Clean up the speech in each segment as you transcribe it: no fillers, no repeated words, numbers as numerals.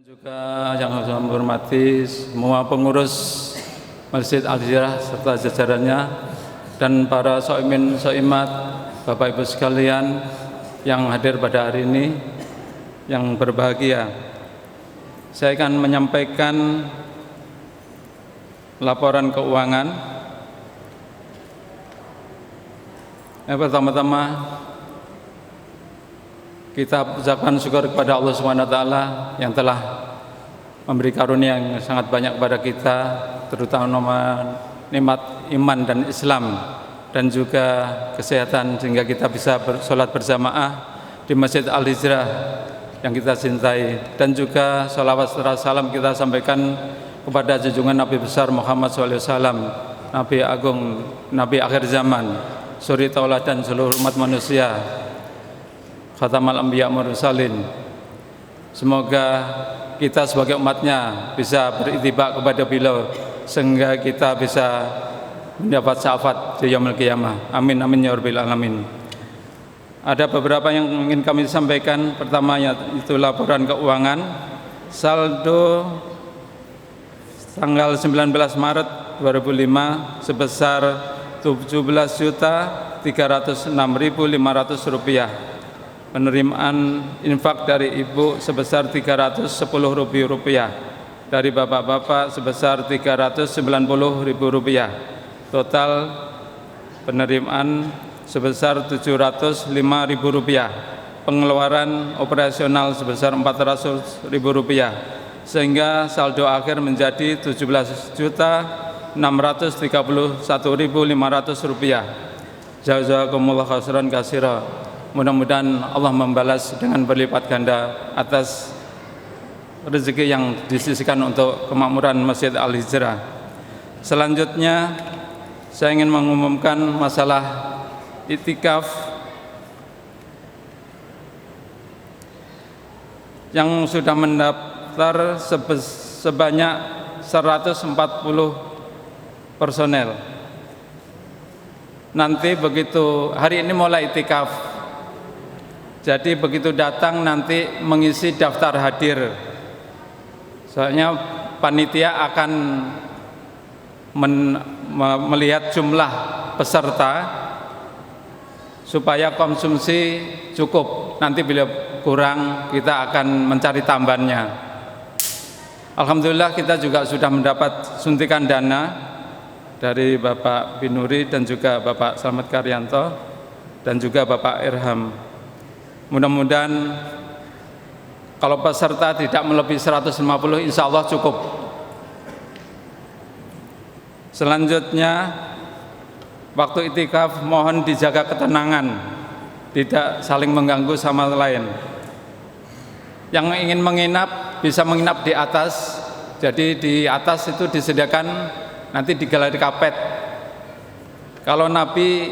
Juga yang saya hormati semua pengurus Masjid Al-Hijrah serta jajarannya dan para soimin soimat, Bapak Ibu sekalian yang hadir pada hari ini yang berbahagia. Saya akan menyampaikan laporan keuangan. Yang pertama-tama kita ucapkan syukur kepada Allah SWT yang telah memberi karunia yang sangat banyak kepada kita, terutama nikmat iman dan Islam dan juga kesehatan, sehingga kita bisa sholat berjamaah di Masjid Al-Hijrah yang kita cintai. Dan juga sholawat serta salam kita sampaikan kepada junjungan Nabi besar Muhammad SAW, Nabi Agung, Nabi akhir zaman, suri tauladan seluruh umat manusia, Khatamal Anbiya Mursalin. Semoga kita sebagai umatnya bisa beritibak kepada beliau sehingga kita bisa mendapat syafaat di yaumil qiyamah. Amin amin ya rabbil alamin. Ada beberapa yang ingin kami sampaikan. Pertama yaitu laporan keuangan saldo tanggal 19 Maret 2005 sebesar Rp17.306.500. Penerimaan infak dari ibu sebesar Rp310.000, dari bapak-bapak sebesar Rp390.000. Total penerimaan sebesar Rp705.000. Pengeluaran operasional sebesar Rp400.000, sehingga saldo akhir menjadi Rp17.631.500. Jazakumullah khairan katsira. Mudah-mudahan Allah membalas dengan berlipat ganda atas rezeki yang disisihkan untuk kemakmuran Masjid Al-Hijrah. Selanjutnya saya ingin mengumumkan masalah iktikaf yang sudah mendaftar sebanyak 140 personel. Nanti begitu hari ini mulai iktikaf, jadi begitu datang nanti mengisi daftar hadir. Soalnya panitia akan melihat jumlah peserta supaya konsumsi cukup. Nanti bila kurang kita akan mencari tambahannya. Alhamdulillah kita juga sudah mendapat suntikan dana dari Bapak Binuri dan juga Bapak Slamet Karyanto dan juga Bapak Irham. Mudah-mudahan kalau peserta tidak melebihi 150 insya Allah cukup. Selanjutnya waktu iktikaf mohon dijaga ketenangan, tidak saling mengganggu sama lain. Yang ingin menginap bisa menginap di atas. Jadi di atas itu disediakan nanti di galeri kapet. Kalau Nabi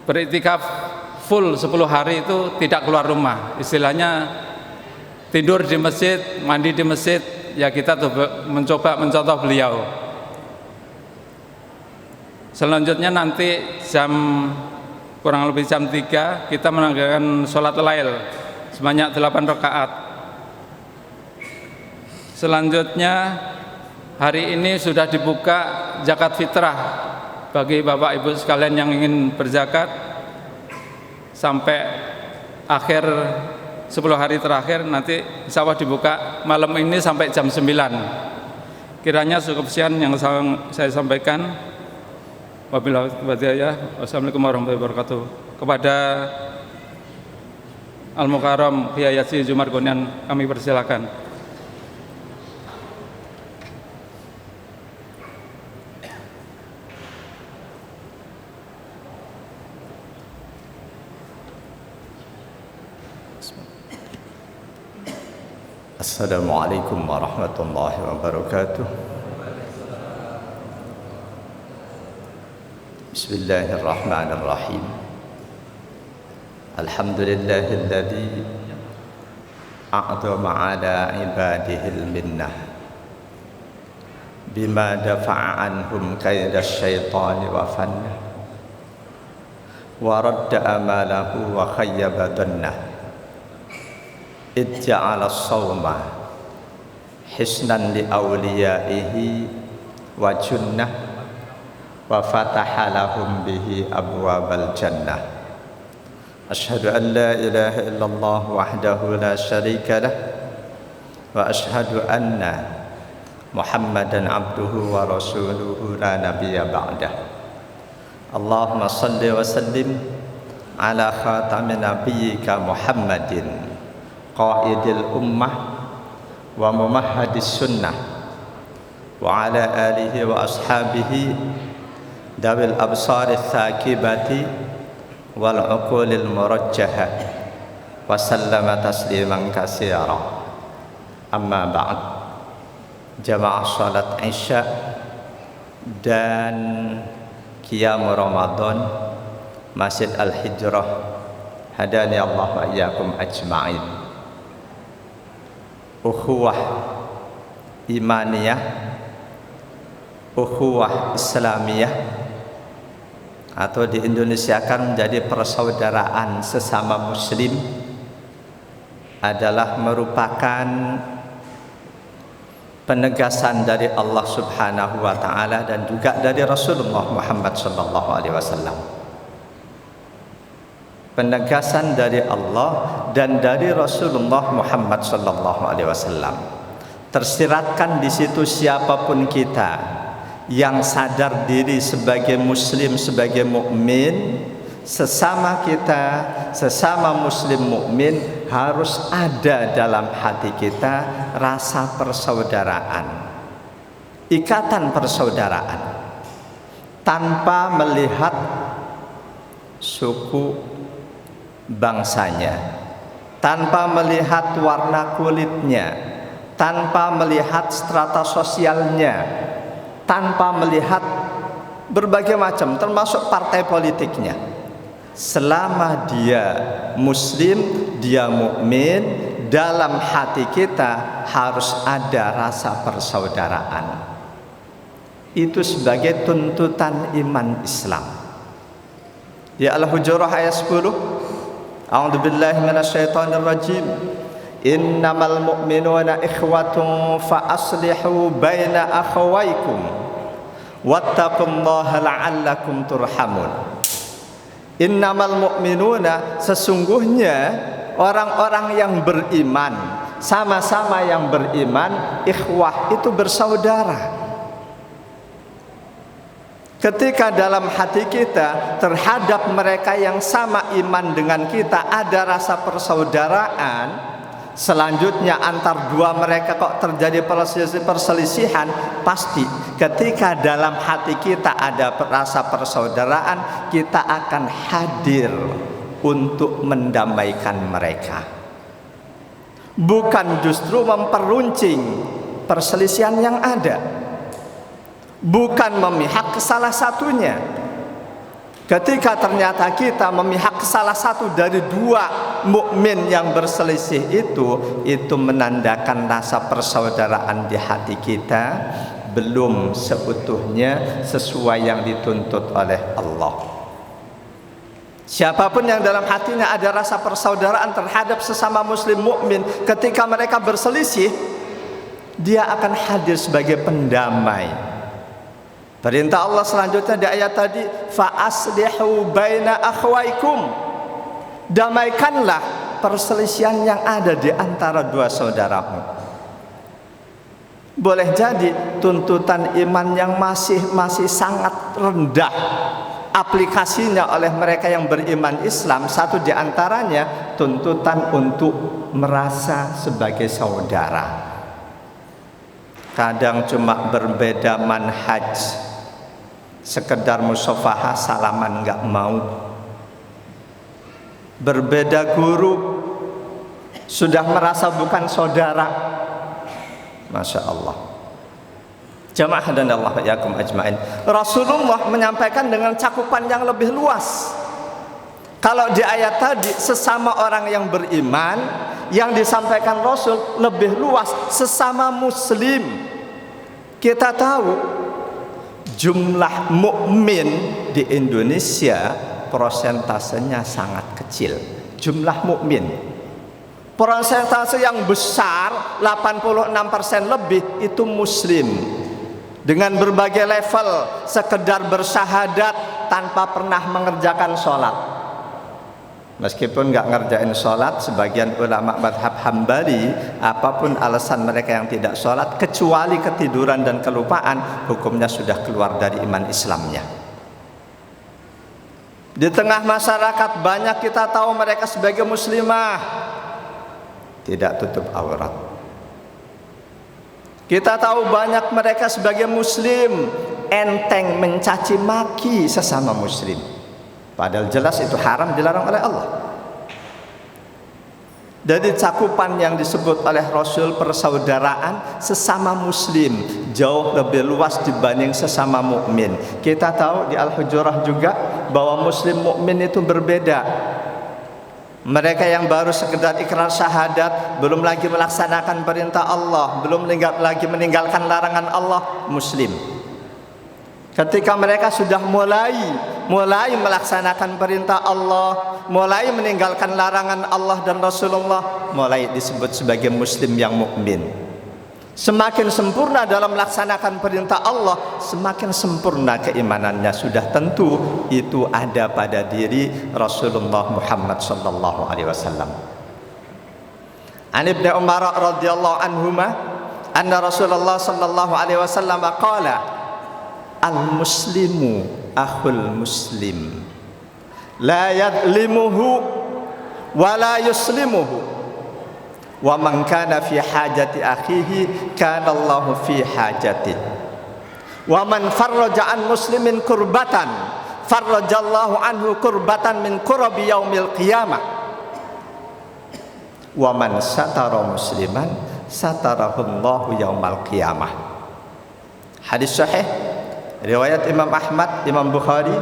beriktikaf full 10 hari itu tidak keluar rumah, istilahnya tidur di masjid, mandi di masjid. Ya kita mencoba mencontoh beliau. Selanjutnya nanti kurang lebih jam 3 kita mengerjakan sholat lail sebanyak 8 rakaat. Selanjutnya hari ini sudah dibuka zakat fitrah bagi Bapak Ibu sekalian yang ingin berzakat. Sampai akhir 10 hari terakhir, nanti insya Allah dibuka malam ini sampai jam 9. Kiranya cukup sekian yang saya sampaikan. Wassalamualaikum warahmatullahi wabarakatuh. Kepada Al-Mukarram Kiai Haji Jumar Gonian kami persilakan. Assalamualaikum warahmatullahi wabarakatuh. Bismillahirrahmanirrahim. Alhamdulillahilladzi a'dama ala ibadihil minnah bima dafa'a anhum kaidash syaitani wa fannah wa radda amalahu wa khayyaba dhannah. Ij'ala as-sawma hisnan li awliyaihi wa junnah wa fataha lahum bihi abwabal jannah. Asyhadu an la ilaha illallah wahdahu la syarika lah wa asyhadu anna Muhammadan abduhu wa rasuluhu la nabiyya ba'dah. Allahumma salli wa sallim ala khatamin nabiyyika Muhammadin qaidil ummah wa mumahhadis sunnah wa ala alihi wa ashabihi dawil absari thakibati wal uqulil murajjahah wa sallama tasliman katsira. Amma ba'd. Jamaah salat Isya dan qiyam Ramadan Masjid Al-Hijrah, hadani Allah wa iyyakum ajma'in. Ukhuwah imaniyah, ukhuwah islamiyah, atau di Indonesia kan menjadi persaudaraan sesama muslim, adalah merupakan penegasan dari Allah Subhanahu wa taala dan juga dari Rasulullah Muhammad sallallahu alaihi wasallam. Penegasan dari Allah dan dari Rasulullah Muhammad sallallahu alaihi wasallam. Tersiratkan di situ siapapun kita yang sadar diri sebagai muslim, sebagai mukmin, sesama kita, sesama muslim mukmin harus ada dalam hati kita rasa persaudaraan, ikatan persaudaraan, tanpa melihat suku bangsanya, tanpa melihat warna kulitnya, tanpa melihat strata sosialnya, tanpa melihat berbagai macam termasuk partai politiknya. Selama dia muslim, dia mukmin, dalam hati kita harus ada rasa persaudaraan. Itu sebagai tuntutan iman Islam. Ya Al-Hujurat ayat 10. A'udzubillahi minasyaitonir rajim. Innamal mu'minuna ikhwatun fa aslihu baina akhawaykum wattaqullaha la'allakum turhamun. Innamal mu'minuna, sesungguhnya orang-orang yang beriman, sama-sama yang beriman, ikhwah itu bersaudara. Ketika dalam hati kita terhadap mereka yang sama iman dengan kita ada rasa persaudaraan, selanjutnya antar dua mereka kok terjadi perselisihan, pasti ketika dalam hati kita ada rasa persaudaraan, kita akan hadir untuk mendamaikan mereka, bukan justru memperuncing perselisihan yang ada, bukan memihak ke salah satunya. Ketika ternyata kita memihak salah satu dari dua mukmin yang berselisih itu menandakan rasa persaudaraan di hati kita belum seutuhnya sesuai yang dituntut oleh Allah. Siapapun yang dalam hatinya ada rasa persaudaraan terhadap sesama muslim mukmin, ketika mereka berselisih, dia akan hadir sebagai pendamai. Perintah Allah selanjutnya di ayat tadi, fa aslihu baina akhwaikum, damaikanlah perselisihan yang ada di antara dua saudaramu. Boleh jadi tuntutan iman yang masih sangat rendah aplikasinya oleh mereka yang beriman Islam. Satu di antaranya tuntutan untuk merasa sebagai saudara. Kadang cuma berbeda manhaj, sekedar musafahah salaman nggak mau. Berbeda guru, sudah merasa bukan saudara. Masya Allah. Jamaah dan Allah yakum ajmain. Rasulullah menyampaikan dengan cakupan yang lebih luas. Kalau di ayat tadi sesama orang yang beriman, yang disampaikan Rasul lebih luas sesama muslim. Kita tahu jumlah mukmin di Indonesia prosentasenya sangat kecil. Jumlah mukmin, Persentase yang besar 86% lebih itu muslim, dengan berbagai level, sekedar bersyahadat tanpa pernah mengerjakan sholat. Meskipun nggak ngerjain sholat, sebagian ulama madhab Hambali, apapun alasan mereka yang tidak sholat, kecuali ketiduran dan kelupaan, hukumnya sudah keluar dari iman Islamnya. Di tengah masyarakat banyak kita tahu mereka sebagai muslimah, tidak tutup aurat. Kita tahu banyak mereka sebagai muslim, enteng mencaci maki sesama muslim, padahal jelas itu haram, dilarang oleh Allah. Jadi cakupan yang disebut oleh Rasul persaudaraan sesama muslim jauh lebih luas dibanding sesama mukmin. Kita tahu di Al-Hujurat juga bahwa muslim mukmin itu berbeda. Mereka yang baru sekedar ikrar syahadat, belum lagi melaksanakan perintah Allah, belum lagi meninggalkan larangan Allah, muslim. Ketika mereka sudah mulai melaksanakan perintah Allah, mulai meninggalkan larangan Allah dan Rasulullah, mulai disebut sebagai muslim yang mukmin. Semakin sempurna dalam melaksanakan perintah Allah, semakin sempurna keimanannya. Sudah tentu itu ada pada diri Rasulullah Muhammad sallallahu alaihi wasallam. An Ibnu Umar radhiyallahu anhuma anna Rasulullah sallallahu alaihi wasallam qala al-muslimu akhul muslim la yadlimuhu wa la yuslimuhu wa man kana fi hajati akhihi kana Allahu fi hajati wa man farraja an muslimin kurbatan farrajallahu anhu kurbatan min kurabi yaumil qiyamah wa man satara musliman satarahullahu yaumal qiyamah. Hadis sahih riwayat Imam Ahmad, Imam Bukhari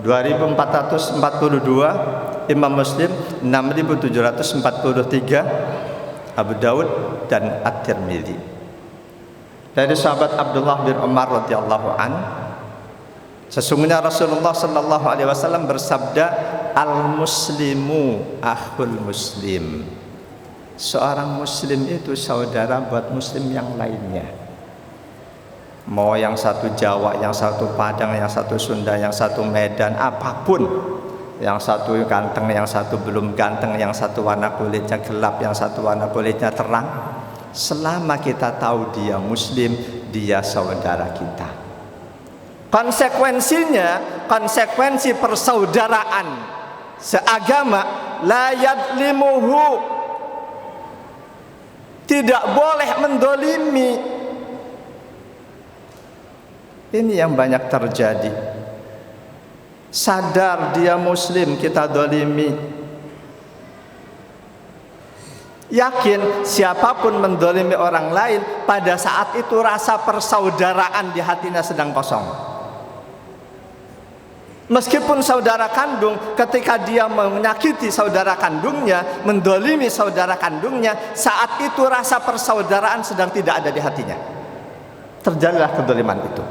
2442, Imam Muslim 6743, Abu Daud dan At-Tirmidzi. Dari sahabat Abdullah bin Umar radhiyallahu an, sesungguhnya Rasulullah sallallahu alaihi wasallam bersabda, al-muslimu akhul muslim. Seorang muslim itu saudara buat muslim yang lainnya. Mau yang satu Jawa, yang satu Padang, yang satu Sunda, yang satu Medan, apapun. Yang satu ganteng, yang satu belum ganteng, yang satu warna kulitnya gelap, yang satu warna kulitnya terang. Selama kita tahu dia muslim, dia saudara kita. Konsekuensinya, konsekuensi persaudaraan seagama, la yadlimuhu, tidak boleh mendolimi. Ini yang banyak terjadi. Sadar dia muslim, kita dolimi. Yakin siapapun mendolimi orang lain, pada saat itu rasa persaudaraan di hatinya sedang kosong. Meskipun saudara kandung, ketika dia menyakiti saudara kandungnya, mendolimi saudara kandungnya, saat itu rasa persaudaraan sedang tidak ada di hatinya. Terjadilah kedoliman itu.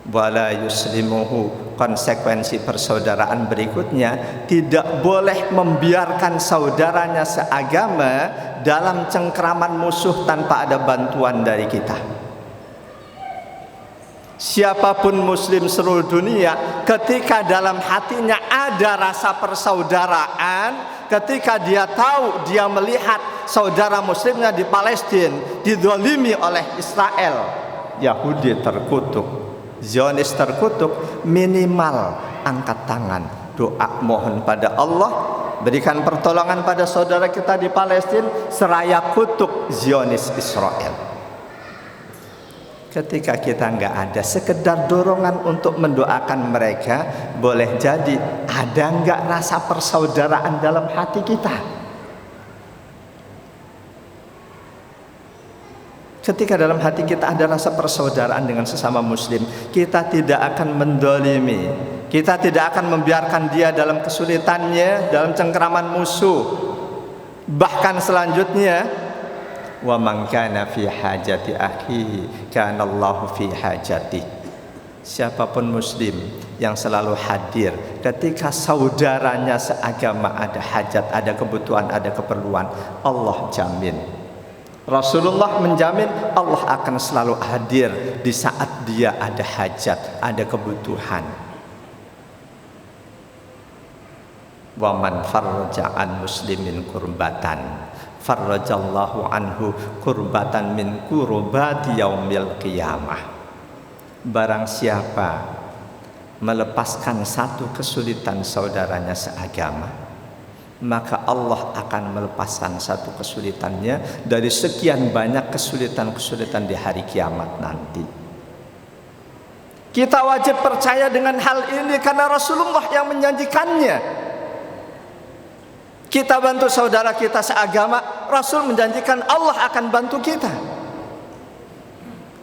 Wala yuslimuhu, konsekuensi persaudaraan berikutnya, tidak boleh membiarkan saudaranya seagama dalam cengkraman musuh tanpa ada bantuan dari kita. Siapapun muslim seluruh dunia, ketika dalam hatinya ada rasa persaudaraan, ketika dia tahu, dia melihat saudara muslimnya di Palestina dizalimi oleh Israel, Yahudi terkutuk, Zionis terkutuk, minimal angkat tangan, doa mohon pada Allah, berikan pertolongan pada saudara kita di Palestina, seraya kutuk Zionis Israel. Ketika kita nggak ada, sekedar dorongan untuk mendoakan mereka, boleh jadi ada nggak rasa persaudaraan dalam hati kita. Ketika dalam hati kita ada rasa persaudaraan dengan sesama muslim, kita tidak akan mendolimi, kita tidak akan membiarkan dia dalam kesulitannya, dalam cengkraman musuh. Bahkan selanjutnya, wa man kana fi hajati akhihi kana Allahu fi hajati. Siapapun muslim yang selalu hadir ketika saudaranya seagama ada hajat, ada kebutuhan, ada keperluan. Allah jamin, Rasulullah menjamin Allah akan selalu hadir di saat dia ada hajat, ada kebutuhan. Wa man farraja an muslimin kurbatan farrajallahu anhu kurbatan min kurbati yaumil qiyamah. Barang siapa melepaskan satu kesulitan saudaranya seagama, maka Allah akan melepaskan satu kesulitannya dari sekian banyak kesulitan-kesulitan di hari kiamat nanti. Kita wajib percaya dengan hal ini karena Rasulullah yang menjanjikannya. Kita bantu saudara kita seagama, Rasul menjanjikan Allah akan bantu kita.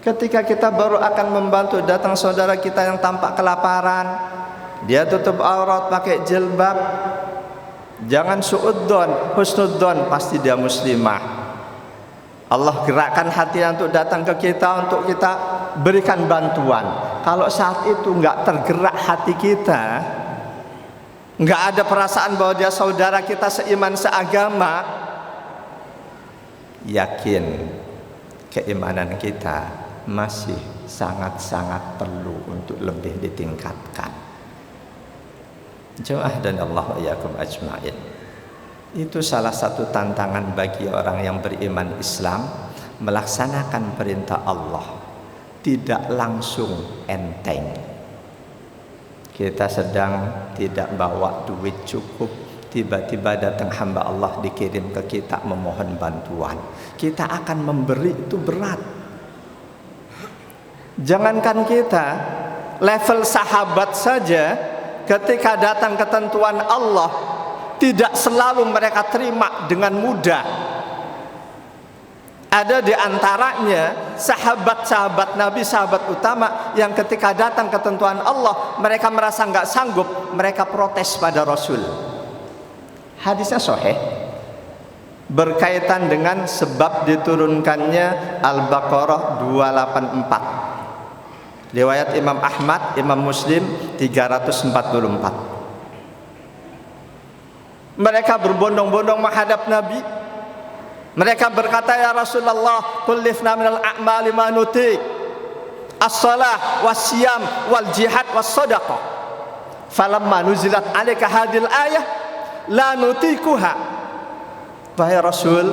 Ketika kita baru akan membantu, datang saudara kita yang tampak kelaparan, dia tutup aurat pakai jilbab, jangan suudzon, husnudzon, pasti dia muslimah. Allah gerakkan hati untuk datang ke kita, untuk kita berikan bantuan. Kalau saat itu nggak tergerak hati kita, nggak ada perasaan bahwa dia saudara kita seiman seagama, yakin keimanan kita masih sangat-sangat perlu untuk lebih ditingkatkan. Jauh dan Allah wa iyyakum ajma'in. Itu salah satu tantangan bagi orang yang beriman Islam, melaksanakan perintah Allah tidak langsung enteng. Kita sedang tidak bawa duit cukup, tiba-tiba datang hamba Allah dikirim ke kita memohon bantuan, kita akan memberi itu berat. Jangankan kita, level sahabat saja ketika datang ketentuan Allah tidak selalu mereka terima dengan mudah. Ada di antaranya sahabat-sahabat Nabi, sahabat utama yang ketika datang ketentuan Allah mereka merasa nggak sanggup, mereka protes pada Rasul. Hadisnya sahih berkaitan dengan sebab diturunkannya Al-Baqarah 284. Riwayat Imam Ahmad, Imam Muslim 344. Mereka berbondong-bondong menghadap Nabi. Mereka berkata, ya Rasulullah, kullifna minal a'mali ma nutik, as-salah was-siyam wal jihad was-sadaqah. Falamma nuzilat 'alaika hadhil ayah la nutikuha. Wahai Rasul,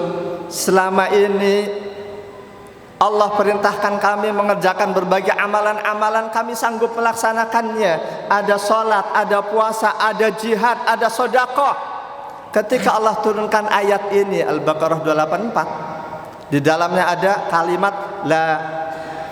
selama ini Allah perintahkan kami mengerjakan berbagai amalan-amalan, kami sanggup melaksanakannya. Ada sholat, ada puasa, ada jihad, ada sedekah. Ketika Allah turunkan ayat ini, Al-Baqarah 284, di dalamnya ada kalimat la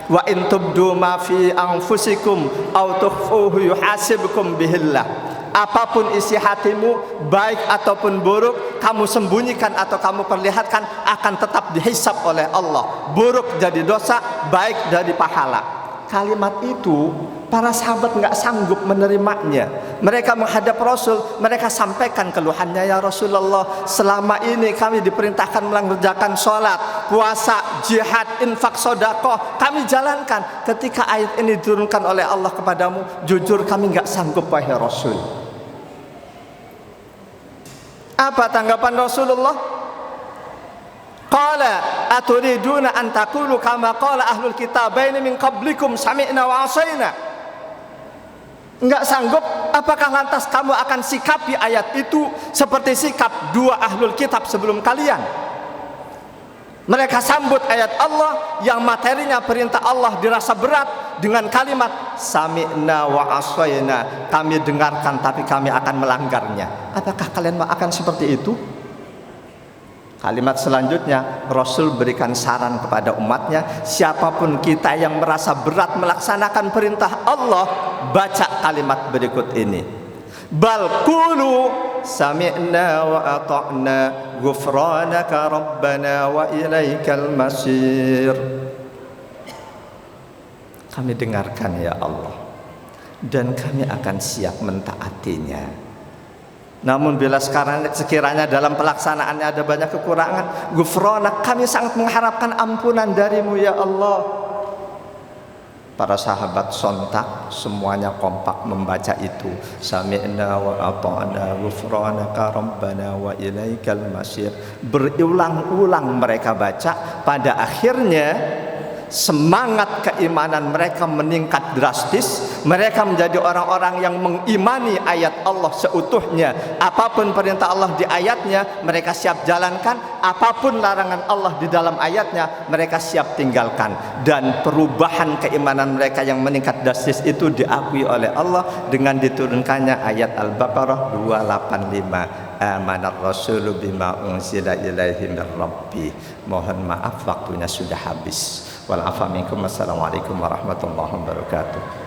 wa in tubdu ma fi anfusikum aw tukhfuhu yuhasibkum bihillah. Apapun isi hatimu, baik ataupun buruk, kamu sembunyikan atau kamu perlihatkan, akan tetap dihisab oleh Allah. Buruk jadi dosa, baik dari pahala. Kalimat itu para sahabat nggak sanggup menerimanya. Mereka menghadap Rasul, mereka sampaikan keluhannya, ya Rasulullah, selama ini kami diperintahkan mengerjakan sholat, puasa, jihad, infak, sedekah, kami jalankan. Ketika ayat ini diturunkan oleh Allah kepadamu, jujur kami nggak sanggup, wahai Rasul. Apa tanggapan Rasulullah? Qala aturiduna an taqulu kama qala ahlul kitabaini min qablikum sami'na wa asaina. Enggak sanggup, apakah lantas kamu akan sikapi ayat itu seperti sikap dua ahlul kitab sebelum kalian? Mereka sambut ayat Allah yang materinya perintah Allah dirasa berat dengan kalimat sami'na wa asaina, kami dengarkan tapi kami akan melanggarnya. Apakah kalian akan seperti itu? Kalimat selanjutnya Rasul berikan saran kepada umatnya, siapapun kita yang merasa berat melaksanakan perintah Allah, baca kalimat berikut ini, bal qulu sami'na wa ata'na ghufranaka rabbana wa ilaikal masir. Kami dengarkan ya Allah dan kami akan siap mentaatinya. Namun bila sekiranya dalam pelaksanaannya ada banyak kekurangan, ghufranak, kami sangat mengharapkan ampunan darimu ya Allah. Para sahabat sontak semuanya kompak membaca itu. Sami'na wa ata'na ghufranaka rabbana wa ilaikal masir. Berulang-ulang mereka baca. Pada akhirnya semangat keimanan mereka meningkat drastis. Mereka menjadi orang-orang yang mengimani ayat Allah seutuhnya. Apapun perintah Allah di ayatnya mereka siap jalankan, apapun larangan Allah di dalam ayatnya mereka siap tinggalkan. Dan perubahan keimanan mereka yang meningkat drastis itu diakui oleh Allah dengan diturunkannya ayat Al-Baqarah 285. Amanar rasulu bima unzila ilaihi mir rabbi. Mohon maaf waktunya sudah habis. Wal afa minkum. Assalamualaikum warahmatullahi wabarakatuh.